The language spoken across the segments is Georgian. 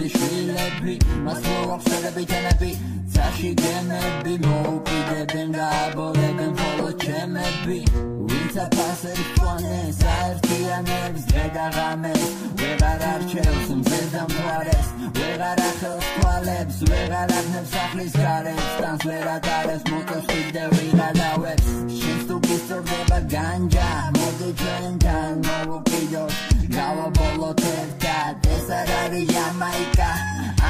Uli shvilebi Masloak shelebi tenebi Zashi genebi Moukidebin gabolebin Folo chemebi Winta paseri fone Saertianebs Vedagames Vegar archevs Mzedam tuares Vegar achels tualebs Vegar achnebs achlis garebs Stans veradares Motos fide vigadawebs Shins tu gistordeba ganja Modi čentan Moukidot Gava bolotevtat ეს არ არის ჟამაიკა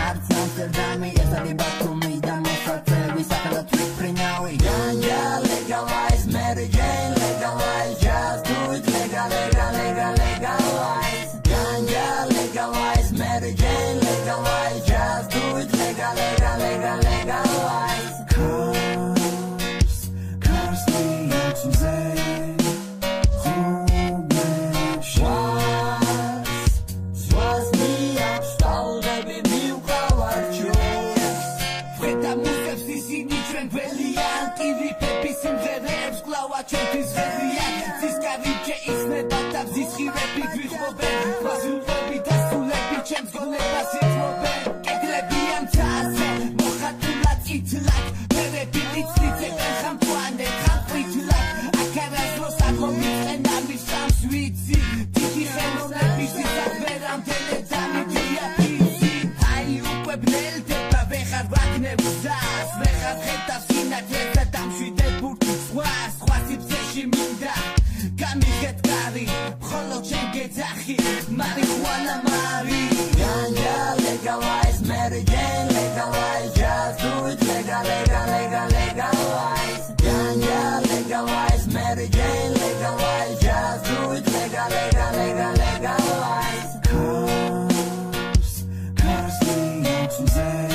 არც ამსტერდამი ეს არის ბათუმი და მოსაწევი სახელად ვიფრინავი Ganja legalize Mary Jane legalize just do it legalize Ganja legalize Mary Jane legalize just do it legalize Cars me up some say Ჩვენთვის ვერია ცისკარიჭე ისნება და ზისხირები გვიხმობენ ვაზულები და სულები ჩემს გონებას იწმობენ კედლები ამ ცაზე მოხატულად ითლაკ ფერები იწიწებენ ხამთვანე ხამთვით აქარაზროს აღმომიწყენ ამის სამს ვიცი დიდი ხელოვნების სისახბერამდე დამიდია ფიცი აი უკვე ბნელდება ვეხარ ვაგნებ გზას ვეხარ ხედავ სინათლეს და დამშვიდებურ სხვას Minda, камихет кари, მხოლოდ შენ გეძახი, მარიხუანა მარი Ganja legalize, Mary Jane legalize, just do it legalize Ganja legalize, Mary Jane legalize, just do it legalize Cars me up some say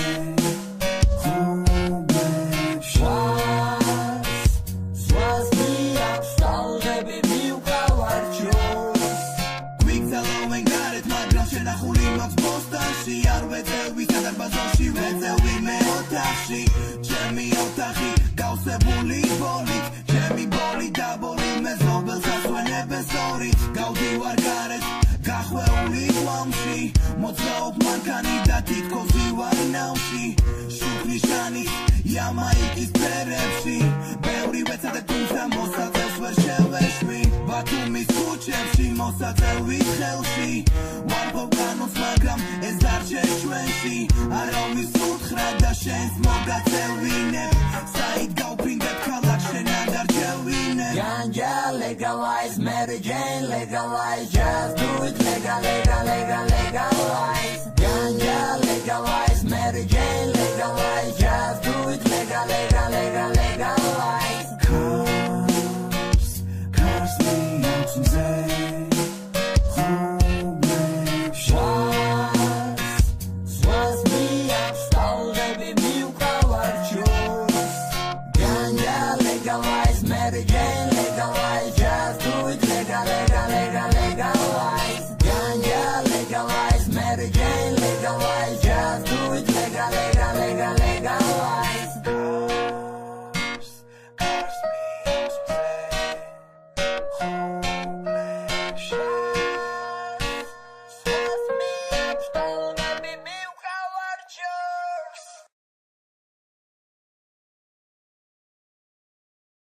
ბაზარში ვეძევი მე ოთახში ჩემი ოთახი გავსებული ბოლით ჩემი ბოლი დაბოლი მეზობელს ასვენებენ სწორით გავდივარ გარეთ გახვეული ყვამში მოძრაობ მანქანი და თითქოს ვივარ ნავში შუქნიშანის იამაიკის ფერებში ბევრი ვეცადე თუმცა მოსაწევს ვერ შევეშვი ბათუმის ქუჩებში მოსაწევით ხელში ვარღობ განოს მაგრამ ეს დარჩე ჩვენში არავის უთხრა და შენს მოგაწევინებ საით გავფრინდებ ქალაქ შენ ადარჩევინებ Ganja legalize, Mary Jane legalize, just do it legalize